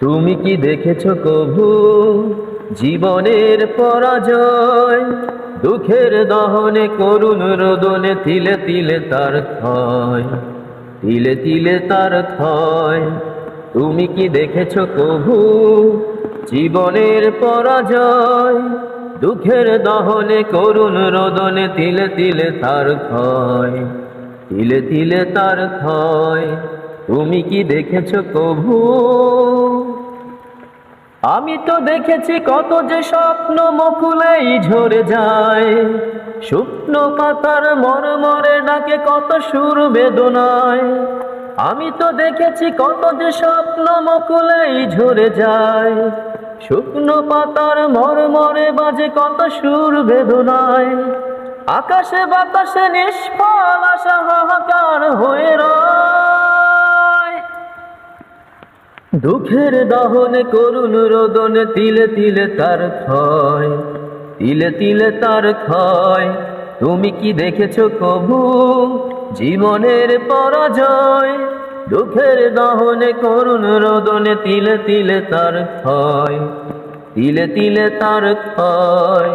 তুমি কি দেখেছো কভু জীবনের পরাজয়? দুঃখের দহনে করুণ রোদনে তিলে তিলে তার ক্ষয়, তিলে তিলে তার ক্ষয়। তুমি কি দেখেছো কভু জীবনের পরাজয়? দুঃখের দহনে করুণ রোদনে তিলে তিলে তার ক্ষয়, তিলে তিলে তার ক্ষয়। তুমি কি দেখেছো কভু? আমি তো দেখেছি কত যে স্বপ্ন মুকুলেই ঝরে যায়, শুকনো পাতার মরমরে ডাকে কত সুর বেদনায়। আমি তো দেখেছি কত যে স্বপ্ন মুকুলেই ঝরে যায়, শুকনো পাতার মরমরে বাজে কত সুর বেদনায়। আকাশে বাতাসে নিষ্ফল আশা হাহাকার হয়ে রয়, দুঃখের দহনে করুণ রোদনে তিলে তিলে তার ক্ষয়, তিলে তিলে তার ক্ষয়। তুমি কি দেখেছো কভু জীবনের পরাজয়? দুঃখের দহনে করুণ রোদনে তিলে তিলে তার ক্ষয়, তিলে তিলে তার ক্ষয়।